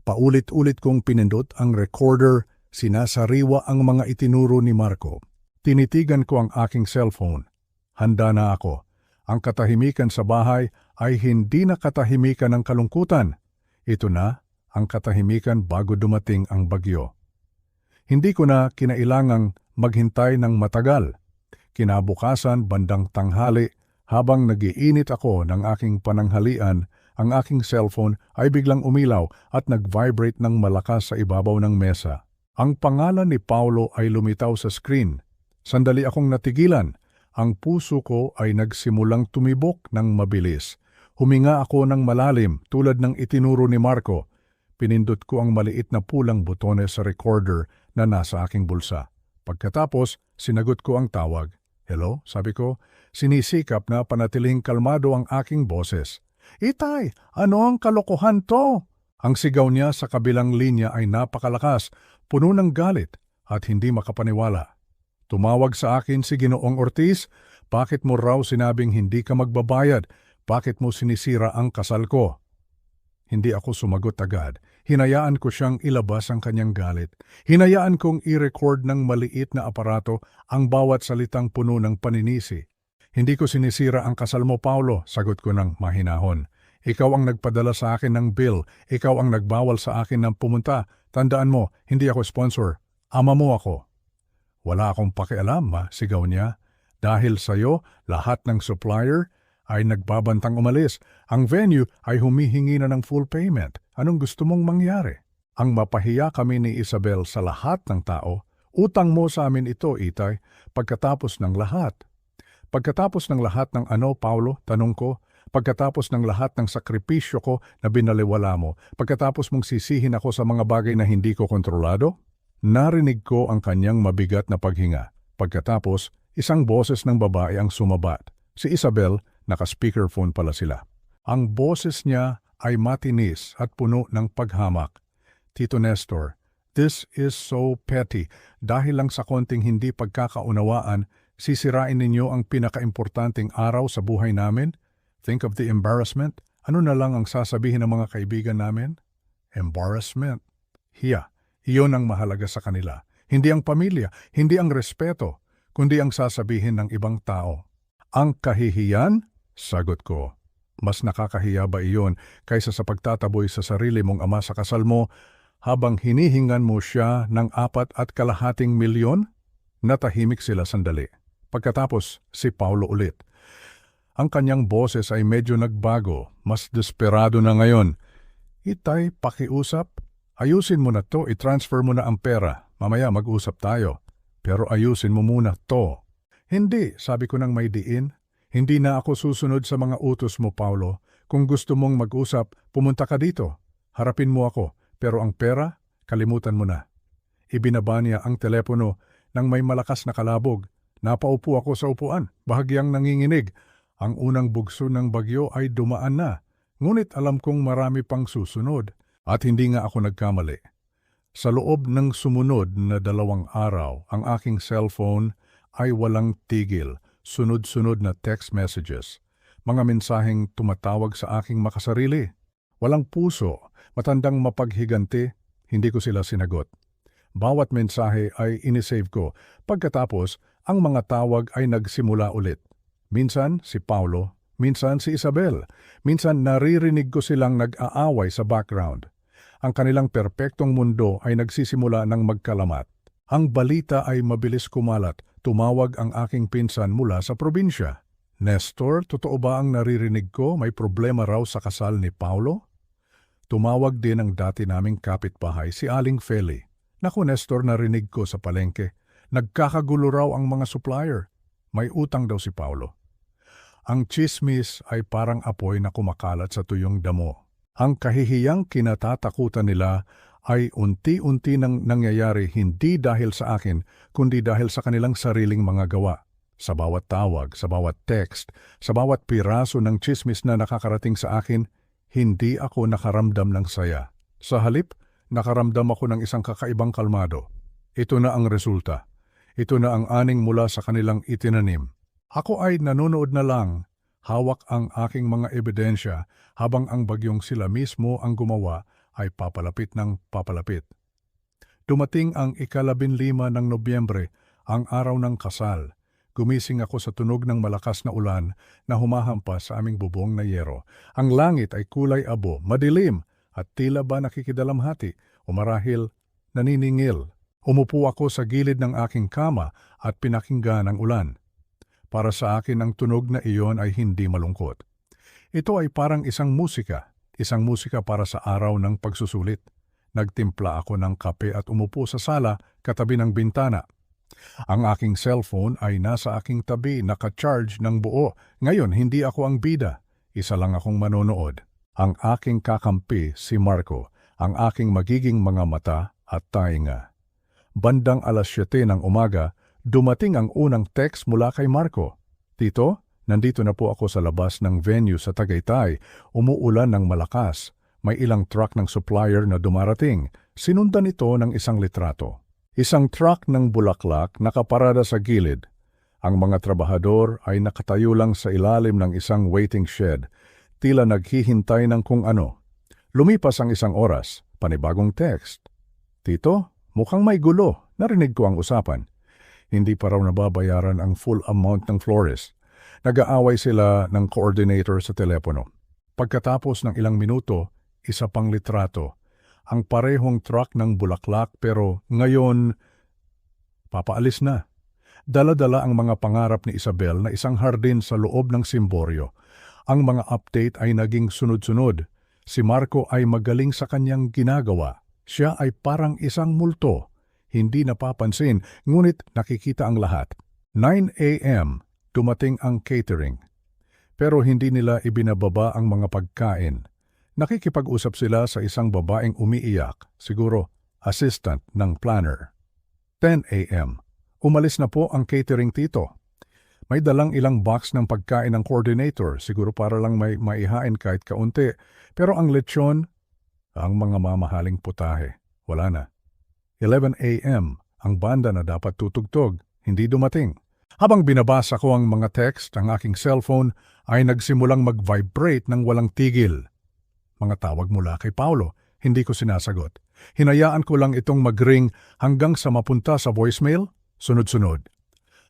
Paulit-ulit kong pinindot ang recorder, sinasariwa ang mga itinuro ni Marco. Tinitigan ko ang aking cellphone. Handa na ako. Ang katahimikan sa bahay ay hindi na katahimikan ng kalungkutan. Ito na ang katahimikan bago dumating ang bagyo. Hindi ko na kinailangang maghintay ng matagal. Kinabukasan bandang tanghali, habang nagiinit ako ng aking pananghalian, ang aking cellphone ay biglang umilaw at nag-vibrate ng malakas sa ibabaw ng mesa. Ang pangalan ni Paulo ay lumitaw sa screen. Sandali akong natigilan. Ang puso ko ay nagsimulang tumibok ng mabilis. Huminga ako ng malalim tulad ng itinuro ni Marco. Pinindot ko ang maliit na pulang butones sa recorder na nasa aking bulsa. Pagkatapos, sinagot ko ang tawag. Hello, sabi ko. Sinisikap na panatiling kalmado ang aking boses. Itay, ano ang kalokohan to? Ang sigaw niya sa kabilang linya ay napakalakas, puno ng galit at hindi makapaniwala. Tumawag sa akin si Ginoong Ortiz, bakit mo raw sinabing hindi ka magbabayad? Bakit mo sinisira ang kasal ko? Hindi ako sumagot agad. Hinayaan ko siyang ilabas ang kanyang galit. Hinayaan kong i-record ng maliit na aparato ang bawat salitang puno ng paninisi. Hindi ko sinisira ang kasal mo, Paulo, sagot ko ng mahinahon. Ikaw ang nagpadala sa akin ng bill. Ikaw ang nagbawal sa akin ng pumunta. Tandaan mo, hindi ako sponsor. Ama mo ako. Wala akong pakialam, sigaw niya. Dahil sa'yo, lahat ng supplier ay nagbabantang umalis. Ang venue ay humihingi na ng full payment. Anong gusto mong mangyari? Ang mapahiya kami ni Isabel sa lahat ng tao. Utang mo sa amin ito, Itay, pagkatapos ng lahat. Pagkatapos ng lahat ng ano, Paulo, tanong ko, pagkatapos ng lahat ng sakripisyo ko na binaliwala mo, pagkatapos mong sisihin ako sa mga bagay na hindi ko kontrolado? Narinig ko ang kanyang mabigat na paghinga. Pagkatapos, isang boses ng babae ang sumabat. Si Isabel, naka-speakerphone pala sila. Ang boses niya ay matinis at puno ng paghamak. Tito Nestor, this is so petty. Dahil lang sa konting hindi pagkakaunawaan, sisirain ninyo ang pinakaimportanteng araw sa buhay namin? Think of the embarrassment. Ano na lang ang sasabihin ng mga kaibigan namin? Embarrassment. Hiya. Iyon ang mahalaga sa kanila. Hindi ang pamilya, hindi ang respeto, kundi ang sasabihin ng ibang tao. Ang kahihiyan? Sagot ko. Mas nakakahiya ba iyon kaysa sa pagtataboy sa sarili mong ama sa kasal mo habang hinihingan mo siya ng 4.5 milyon? Natahimik sila sandali. Pagkatapos, si Paulo ulit. Ang kanyang boses ay medyo nagbago, mas desperado na ngayon. Itay, pakiusap? Ayusin mo na to, i-transfer mo na ang pera. Mamaya mag-usap tayo. Pero ayusin mo muna to. Hindi, sabi ko nang may diin. Hindi na ako susunod sa mga utos mo, Paulo. Kung gusto mong mag-usap, pumunta ka dito. Harapin mo ako. Pero ang pera, kalimutan mo na. Ibinaba niya ang telepono nang may malakas na kalabog. Napaupo ako sa upuan, bahagyang nanginginig. Ang unang bugso ng bagyo ay dumaan na. Ngunit alam kong marami pang susunod. At hindi nga ako nagkamali. Sa loob ng sumunod na 2 araw, ang aking cellphone ay walang tigil, sunod-sunod na text messages. Mga mensaheng tumatawag sa aking makasarili. Walang puso, matandang mapaghiganti, hindi ko sila sinagot. Bawat mensahe ay inisave ko. Pagkatapos, ang mga tawag ay nagsimula ulit. Minsan si Paulo, minsan si Isabel, minsan naririnig ko silang nag-aaway sa background. Ang kanilang perpektong mundo ay nagsisimula ng magkalamat. Ang balita ay mabilis kumalat. Tumawag ang aking pinsan mula sa probinsya. Nestor, totoo ba ang naririnig ko? May problema raw sa kasal ni Paulo? Tumawag din ang dati naming kapitbahay, si Aling Feli. Naku, Nestor, narinig ko sa palengke. Nagkakagulo raw ang mga supplier. May utang daw si Paulo. Ang chismis ay parang apoy na kumakalat sa tuyong damo. Ang kahihiyang kinatatakutan nila ay unti-unti nang nangyayari hindi dahil sa akin, kundi dahil sa kanilang sariling mga gawa. Sa bawat tawag, sa bawat text, sa bawat piraso ng chismis na nakakarating sa akin, hindi ako nakaramdam ng saya. Sa halip, nakaramdam ako ng isang kakaibang kalmado. Ito na ang resulta. Ito na ang aning mula sa kanilang itinanim. Ako ay nanonood na lang, hawak ang aking mga ebidensya habang ang bagyong sila mismo ang gumawa ay papalapit ng papalapit. Dumating ang ika-15 ng Nobyembre, ang araw ng kasal. Gumising ako sa tunog ng malakas na ulan na humahampas sa aming bubong na yero. Ang langit ay kulay abo, madilim at tila ba nakikidalamhati o marahil naniningil. Umupo ako sa gilid ng aking kama at pinakinggan ang ulan. Para sa akin ang tunog na iyon ay hindi malungkot. Ito ay parang isang musika para sa araw ng pagsusulit. Nagtimpla ako ng kape at umupo sa sala katabi ng bintana. Ang aking cellphone ay nasa aking tabi, naka-charge ng buo. Ngayon, hindi ako ang bida. Isa lang akong manonood. Ang aking kakampi, si Marco, ang aking magiging mga mata at tainga. Bandang 7:00 ng umaga, dumating ang unang text mula kay Marco. Tito, nandito na po ako sa labas ng venue sa Tagaytay. Umuulan ng malakas. May ilang truck ng supplier na dumarating. Sinundan ito ng isang litrato. Isang truck ng bulaklak nakaparada sa gilid. Ang mga trabahador ay nakatayo lang sa ilalim ng isang waiting shed, tila naghihintay ng kung ano. Lumipas ang isang oras, panibagong text. Tito, mukhang may gulo, narinig ko ang usapan. Hindi pa raw nababayaran ang full amount ng florist. Nag-aaway sila ng coordinator sa telepono. Pagkatapos ng ilang minuto, isa pang litrato. Ang parehong truck ng bulaklak pero ngayon, papaalis na. Dala-dala ang mga pangarap ni Isabel na isang hardin sa loob ng simboryo. Ang mga update ay naging sunod-sunod. Si Marco ay magaling sa kanyang ginagawa. Siya ay parang isang multo. Hindi napapansin, ngunit nakikita ang lahat. 9 a.m. dumating ang catering. Pero hindi nila ibinababa ang mga pagkain. Nakikipag-usap sila sa isang babaeng umiiyak, siguro assistant ng planner. 10 a.m. Umalis na po ang catering tito. May dalang ilang box ng pagkain ng coordinator, siguro para lang may maihain kahit kaunti. Pero ang lechon, ang mga mamahaling putahe, wala na. 11 a.m. ang banda na dapat tutugtog, hindi dumating. Habang binabasa ko ang mga text, ang aking cellphone ay nagsimulang mag-vibrate ng walang tigil. Mga tawag mula kay Paulo, hindi ko sinasagot. Hinayaan ko lang itong mag-ring hanggang sa mapunta sa voicemail, sunod-sunod.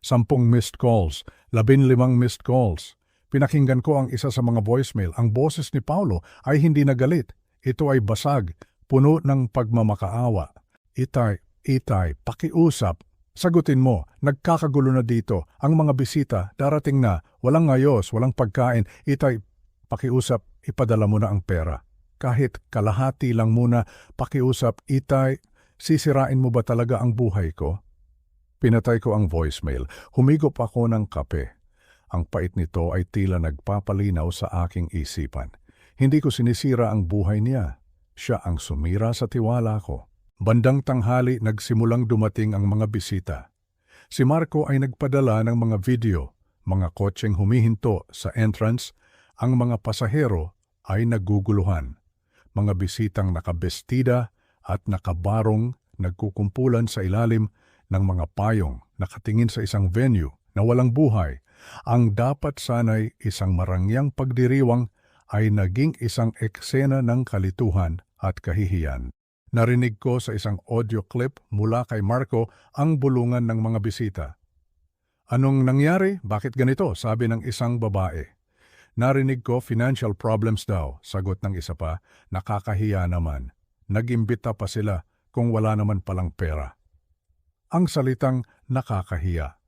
10 missed calls, 15 missed calls. Pinakinggan ko ang isa sa mga voicemail. Ang boses ni Paulo ay hindi nagalit. Ito ay basag, puno ng pagmamakaawa. Itay, pakiusap. Sagutin mo, nagkakagulo na dito. Ang mga bisita, darating na. Walang ayos, walang pagkain. Itay, pakiusap, ipadala mo na ang pera. Kahit kalahati lang muna, pakiusap. Itay, sisirain mo ba talaga ang buhay ko? Pinatay ko ang voicemail. Humigop ako ng kape. Ang pait nito ay tila nagpapalinaw sa aking isipan. Hindi ko sinisira ang buhay niya. Siya ang sumira sa tiwala ko. Bandang tanghali nagsimulang dumating ang mga bisita. Si Marco ay nagpadala ng mga video, mga kotseng humihinto sa entrance. Ang mga pasahero ay naguguluhan. Mga bisitang nakabestida at nakabarong nagkukumpulan sa ilalim ng mga payong, nakatingin sa isang venue na walang buhay. Ang dapat sana'y isang marangyang pagdiriwang ay naging isang eksena ng kalituhan at kahihiyan. Narinig ko sa isang audio clip mula kay Marco ang bulungan ng mga bisita. Anong nangyari? Bakit ganito? Sabi ng isang babae. Narinig ko financial problems daw, sagot ng isa pa, nakakahiya naman. Nag-imbita pa sila kung wala naman palang pera. Ang salitang nakakahiya.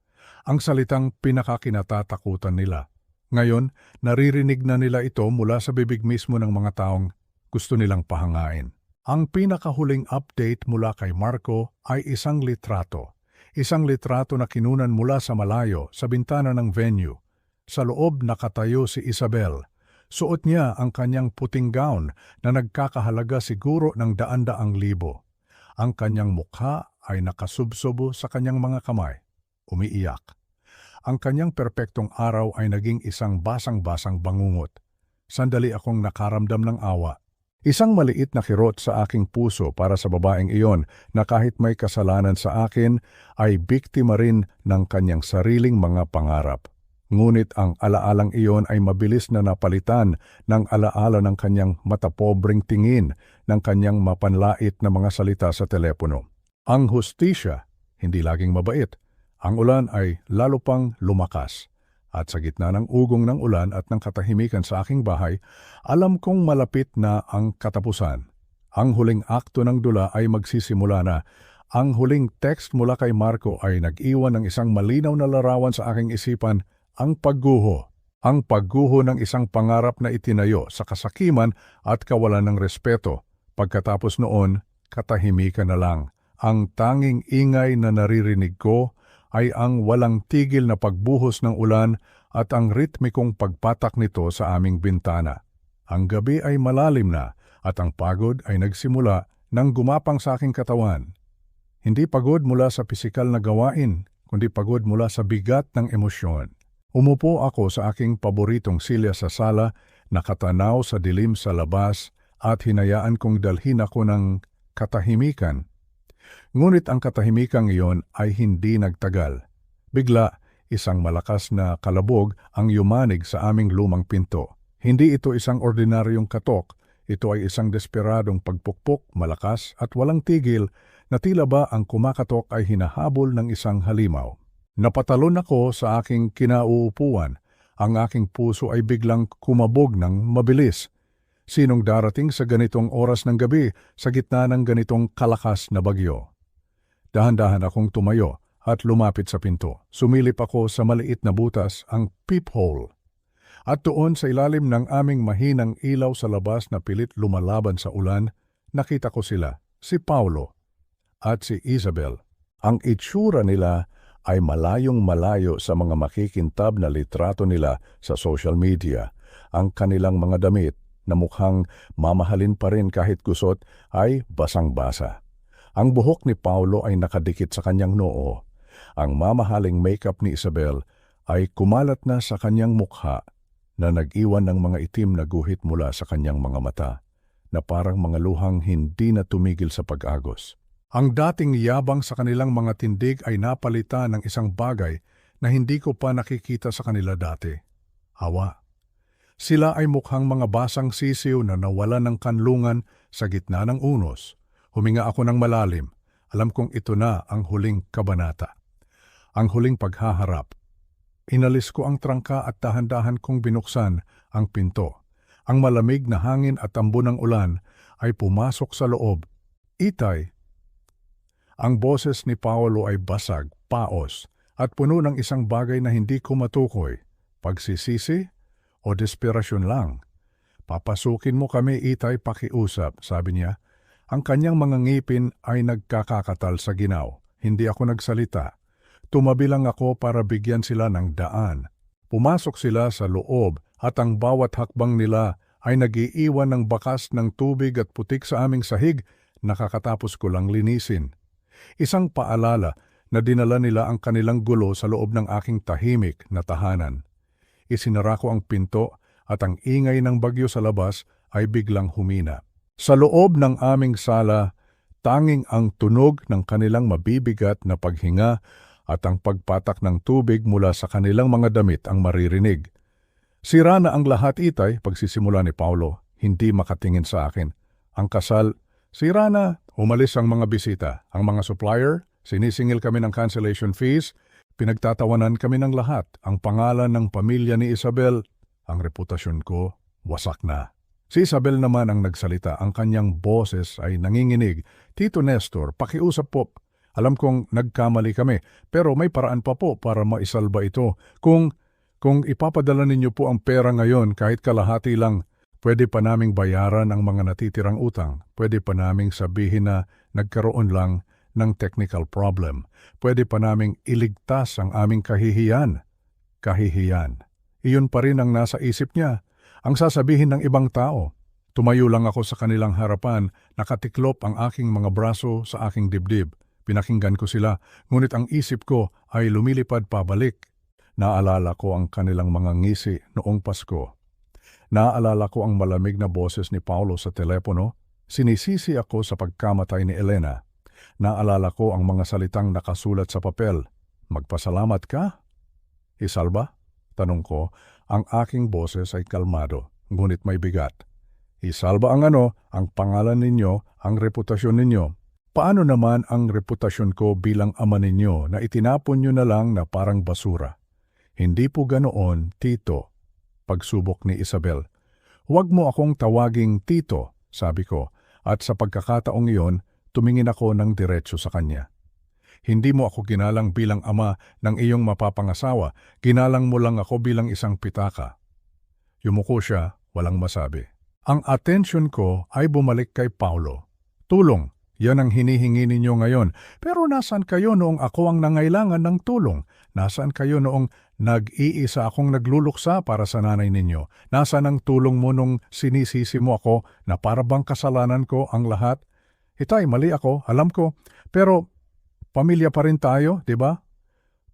Ang salitang pinakakinatatakutan nila. Ngayon, naririnig na nila ito mula sa bibig mismo ng mga taong gusto nilang pahangain. Ang pinakahuling update mula kay Marco ay isang litrato. Isang litrato na kinunan mula sa malayo sa bintana ng venue. Sa loob nakatayo si Isabel. Suot niya ang kanyang puting gown na nagkakahalaga siguro ng daan-daang libo. Ang kanyang mukha ay nakasubsobo sa kanyang mga kamay. Umiiyak. Ang kanyang perpektong araw ay naging isang basang-basang bangungot. Sandali akong nakaramdam ng awa. Isang maliit na kirot sa aking puso para sa babaeng iyon na kahit may kasalanan sa akin ay biktima rin ng kanyang sariling mga pangarap. Ngunit ang alaalang iyon ay mabilis na napalitan ng alaala ng kanyang matapobreng tingin ng kanyang mapanlait na mga salita sa telepono. Ang hustisya, hindi laging mabait. Ang ulan ay lalo pang lumakas. At sa gitna ng ugong ng ulan at ng katahimikan sa aking bahay, alam kong malapit na ang katapusan. Ang huling akto ng dula ay magsisimula na. Ang huling text mula kay Marco ay nag-iwan ng isang malinaw na larawan sa aking isipan, ang pagguho. Ang pagguho ng isang pangarap na itinayo sa kasakiman at kawalan ng respeto. Pagkatapos noon, katahimikan na lang. Ang tanging ingay na naririnig ko ay ang walang tigil na pagbuhos ng ulan at ang ritmikong pagpatak nito sa aming bintana. Ang gabi ay malalim na at ang pagod ay nagsimula nang gumapang sa aking katawan. Hindi pagod mula sa pisikal na gawain, kundi pagod mula sa bigat ng emosyon. Umupo ako sa aking paboritong silya sa sala, nakatanaw sa dilim sa labas at hinayaan kong dalhin ako ng katahimikan. Ngunit ang katahimikang iyon ay hindi nagtagal. Bigla, isang malakas na kalabog ang yumanig sa aming lumang pinto. Hindi ito isang ordinaryong katok, ito ay isang desperadong pagpukpok, malakas at walang tigil na tila ba ang kumakatok ay hinahabol ng isang halimaw. Napatalon ako sa aking kinauupuan. Ang aking puso ay biglang kumabog ng mabilis. Sinong darating sa ganitong oras ng gabi sa gitna ng ganitong kalakas na bagyo? Dahan-dahan akong tumayo at lumapit sa pinto. Sumilip ako sa maliit na butas, ang peephole. At doon sa ilalim ng aming mahinang ilaw sa labas na pilit lumalaban sa ulan, nakita ko sila, si Paulo at si Isabel. Ang itsura nila ay malayong malayo sa mga makikintab na litrato nila sa social media. Ang kanilang mga damit na mukhang mamahalin pa rin kahit gusot ay basang-basa. Ang buhok ni Paulo ay nakadikit sa kanyang noo. Ang mamahaling makeup ni Isabel ay kumalat na sa kanyang mukha na nag-iwan ng mga itim na guhit mula sa kanyang mga mata na parang mga luhang hindi na tumigil sa pag-agos. Ang dating yabang sa kanilang mga tindig ay napalitan ng isang bagay na hindi ko pa nakikita sa kanila dati. Hawa. Sila ay mukhang mga basang sisiw na nawalan ng kanlungan sa gitna ng unos. Huminga ako ng malalim. Alam kong ito na ang huling kabanata. Ang huling paghaharap. Inalis ko ang trangka at dahan-dahan kong binuksan ang pinto. Ang malamig na hangin at ambon ng ulan ay pumasok sa loob. Itay. Ang boses ni Paulo ay basag, paos, at puno ng isang bagay na hindi ko matukoy. Pagsisisi o desperasyon lang. Papasukin mo kami, Itay, pakiusap, sabi niya. Ang kanyang mga ngipin ay nagkakakatal sa ginaw. Hindi ako nagsalita. Tumabi lang ako para bigyan sila ng daan. Pumasok sila sa loob at ang bawat hakbang nila ay nag-iiwan ng bakas ng tubig at putik sa aming sahig na kakatapos ko lang linisin. Isang paalala na dinala nila ang kanilang gulo sa loob ng aking tahimik na tahanan. Isinara ko ang pinto at ang ingay ng bagyo sa labas ay biglang humina. Sa loob ng aming sala, tanging ang tunog ng kanilang mabibigat na paghinga at ang pagpatak ng tubig mula sa kanilang mga damit ang maririnig. Sira na ang lahat, Itay, pagsisimula ni Paulo, hindi makatingin sa akin. Ang kasal, sira na, umalis ang mga bisita. Ang mga supplier, sinisingil kami ng cancellation fees, pinagtatawanan kami ng lahat. Ang pangalan ng pamilya ni Isabel, ang reputasyon ko, wasak na. Si Isabel naman ang nagsalita, ang kanyang boses ay nanginginig. Tito Nestor, pakiusap po. Alam kong nagkamali kami, pero may paraan pa po para maisalba ito. Kung ipapadala ninyo po ang pera ngayon kahit kalahati lang, pwede pa naming bayaran ang mga natitirang utang. Pwede pa naming sabihin na nagkaroon lang ng technical problem. Pwede pa naming iligtas ang aming kahihiyan. Kahihiyan. Iyon pa rin ang nasa isip niya. Ang sasabihin ng ibang tao. Tumayo lang ako sa kanilang harapan, nakatiklop ang aking mga braso sa aking dibdib. Pinakinggan ko sila, ngunit ang isip ko ay lumilipad pabalik. Naalala ko ang kanilang mga ngisi noong Pasko. Naaalala ko ang malamig na boses ni Paulo sa telepono. Sinisisi ako sa pagkamatay ni Elena. Naalala ko ang mga salitang nakasulat sa papel. Magpasalamat ka? Isalba? Tanong ko. Ang aking boses ay kalmado, ngunit may bigat. Isalba ang ano, ang pangalan ninyo, ang reputasyon ninyo. Paano naman ang reputasyon ko bilang ama ninyo na itinapon nyo na lang na parang basura? Hindi po ganoon, Tito. Pagsubok ni Isabel. Huwag mo akong tawaging Tito, sabi ko, at sa pagkakataong iyon, tumingin ako ng diretso sa kanya. Hindi mo ako ginalang bilang ama ng iyong mapapangasawa, ginalang mo lang ako bilang isang pitaka. Yumuko siya, walang masabi. Ang atensyon ko ay bumalik kay Paulo. Tulong, yan ang hinihingi ninyo ngayon. Pero nasaan kayo noong ako ang nangailangan ng tulong? Nasaan kayo noong nag-iisa akong nagluluksa para sa nanay ninyo? Nasaan ang tulong mo nung sinisisi mo ako na para bang kasalanan ko ang lahat? Hitay, mali ako, alam ko. Pero pamilya pa rin tayo, di ba?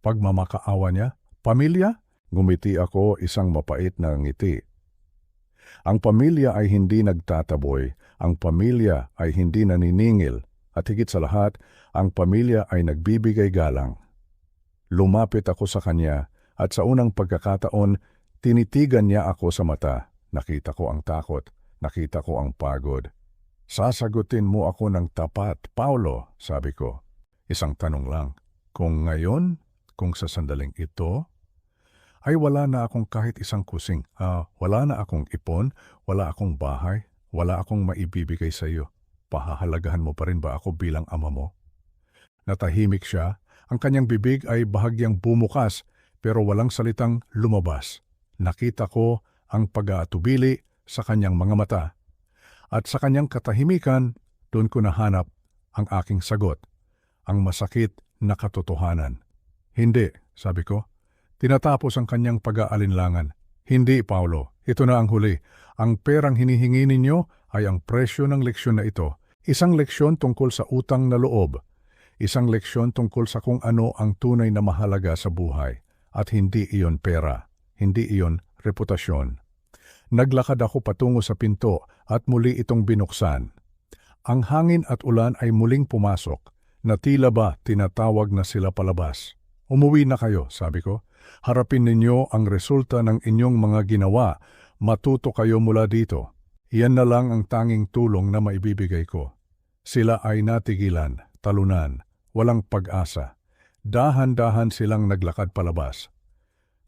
Pagmamakaawa niya, pamilya? Ngumiti ako, isang mapait na ngiti. Ang pamilya ay hindi nagtataboy, ang pamilya ay hindi naniningil, at higit sa lahat, ang pamilya ay nagbibigay galang. Lumapit ako sa kanya, at sa unang pagkakataon, tinitigan niya ako sa mata. Nakita ko ang takot, nakita ko ang pagod. Sasagutin mo ako ng tapat, Paulo, sabi ko. Isang tanong lang, kung ngayon, kung sa sandaling ito, ay wala na akong kahit isang kusing, wala na akong ipon, wala akong bahay, wala akong maibibigay sa iyo. Pahahalagahan mo pa rin ba ako bilang ama mo? Natahimik siya, ang kanyang bibig ay bahagyang bumukas pero walang salitang lumabas. Nakita ko ang pag-aatubili sa kanyang mga mata. At sa kanyang katahimikan, doon ko nahanap ang aking sagot, ang masakit na katotohanan. Hindi, sabi ko. Tinatapos ang kanyang pag-aalinlangan. Hindi, Paulo. Ito na ang huli. Ang perang hinihingi ninyo ay ang presyo ng leksyon na ito. Isang leksyon tungkol sa utang na loob. Isang leksyon tungkol sa kung ano ang tunay na mahalaga sa buhay. At hindi iyon pera. Hindi iyon reputasyon. Naglakad ako patungo sa pinto at muli itong binuksan. Ang hangin at ulan ay muling pumasok, na tila ba tinatawag na sila palabas. Umuwi na kayo, sabi ko. Harapin ninyo ang resulta ng inyong mga ginawa. Matuto kayo mula dito. Iyan na lang ang tanging tulong na maibibigay ko. Sila ay natigilan, talunan, walang pag-asa. Dahan-dahan silang naglakad palabas.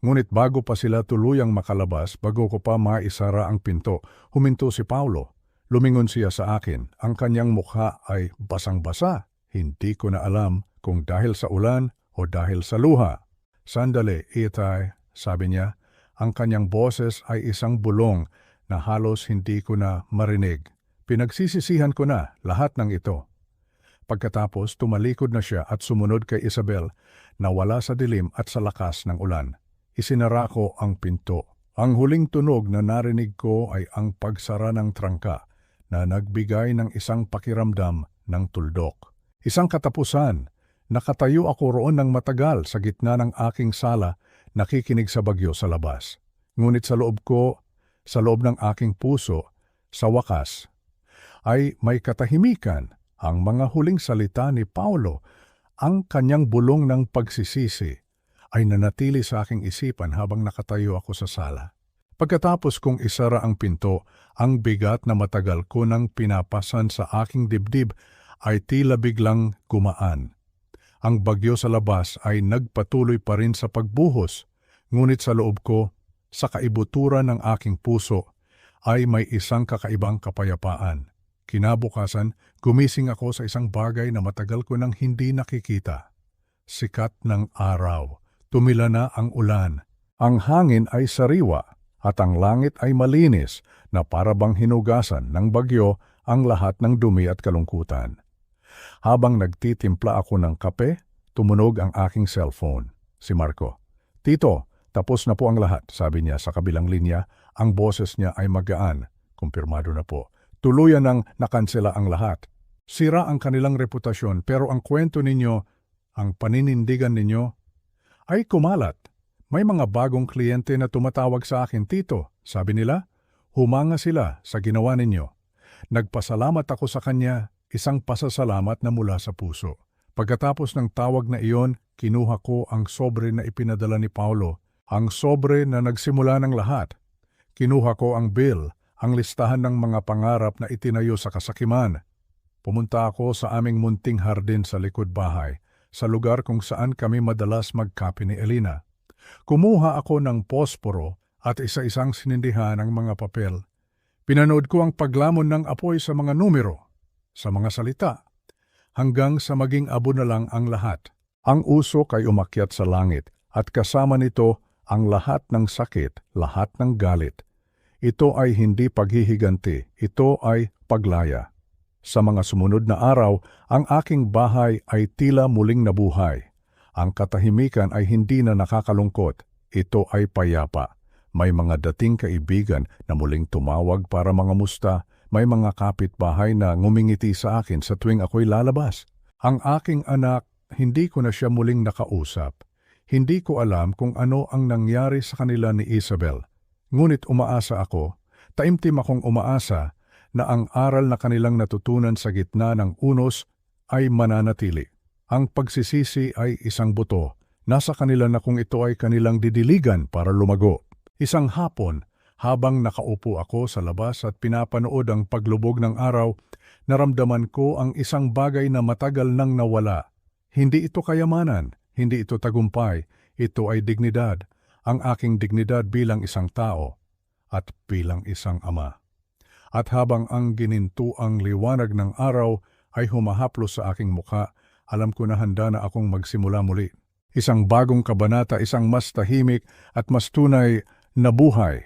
Ngunit bago pa sila tuluyang makalabas, bago ko pa maisara ang pinto, huminto si Paulo. Lumingon siya sa akin. Ang kanyang mukha ay basang-basa. Hindi ko na alam kung dahil sa ulan o dahil sa luha. Sandali, Itay, sabi niya, ang kanyang boses ay isang bulong na halos hindi ko na marinig. Pinagsisisihan ko na lahat ng ito. Pagkatapos, tumalikod na siya at sumunod kay Isabel na wala sa dilim at sa lakas ng ulan. Isinara ko ang pinto. Ang huling tunog na narinig ko ay ang pagsara ng trangka na nagbigay ng isang pakiramdam ng tuldok. Isang katapusan. Nakatayo ako roon ng matagal sa gitna ng aking sala, nakikinig sa bagyo sa labas. Ngunit sa loob ko, sa loob ng aking puso, sa wakas, ay may katahimikan. Ang mga huling salita ni Paulo, ang kanyang bulong ng pagsisisi, ay nanatili sa aking isipan habang nakatayo ako sa sala. Pagkatapos kong isara ang pinto, ang bigat na matagal ko nang pinapasan sa aking dibdib ay tila biglang gumaan. Ang bagyo sa labas ay nagpatuloy pa rin sa pagbuhos, ngunit sa loob ko, sa kaibuturan ng aking puso, ay may isang kakaibang kapayapaan. Kinabukasan, gumising ako sa isang bagay na matagal ko nang hindi nakikita. Sikat ng araw, tumila na ang ulan, ang hangin ay sariwa, at ang langit ay malinis na para bang hinugasan ng bagyo ang lahat ng dumi at kalungkutan. Habang nagtitimpla ako ng kape, tumunog ang aking cellphone. Si Marco. Tito, tapos na po ang lahat, sabi niya sa kabilang linya. Ang boses niya ay magaan. Kumpirmado na po. Tuluyan nang nakansela ang lahat. Sira ang kanilang reputasyon pero ang kwento ninyo, ang paninindigan ninyo, ay kumalat. May mga bagong kliyente na tumatawag sa akin, Tito. Sabi nila, Humanga sila sa ginawa ninyo. Nagpasalamat ako sa kanya, isang pasasalamat na mula sa puso. Pagkatapos ng tawag na iyon, kinuha ko ang sobre na ipinadala ni Paulo, ang sobre na nagsimula ng lahat. Kinuha ko ang bill, ang listahan ng mga pangarap na itinayo sa kasakiman. Pumunta ako sa aming munting hardin sa likod bahay, sa lugar kung saan kami madalas magkape ni Elena. Kumuha ako ng posporo at isa-isang sinindihan ang mga papel. Pinanood ko ang paglamon ng apoy sa mga numero, sa mga salita, hanggang sa maging abo na lang ang lahat. Ang usok ay umakyat sa langit at kasama nito ang lahat ng sakit, lahat ng galit. Ito ay hindi paghihiganti, ito ay paglaya. Sa mga sumunod na araw, ang aking bahay ay tila muling nabuhay. Ang katahimikan ay hindi na nakakalungkot, ito ay payapa. May mga dating kaibigan na muling tumawag para mga musta, may mga kapitbahay na ngumingiti sa akin sa tuwing ako'y lalabas. Ang aking anak, hindi ko na siya muling nakausap. Hindi ko alam kung ano ang nangyari sa kanila ni Isabel. Ngunit umaasa ako, taimtim akong umaasa, na ang aral na kanilang natutunan sa gitna ng unos ay mananatili. Ang pagsisisi ay isang buto. Nasa kanila na kung ito ay kanilang didiligan para lumago. Isang hapon, habang nakaupo ako sa labas at pinapanood ang paglubog ng araw, naramdaman ko ang isang bagay na matagal nang nawala. Hindi ito kayamanan, hindi ito tagumpay, ito ay dignidad. Ang aking dignidad bilang isang tao at bilang isang ama. At habang ang ginintuang liwanag ng araw ay humahaplos sa aking mukha, alam ko na handa na akong magsimula muli. Isang bagong kabanata, isang mas tahimik at mas tunay na buhay.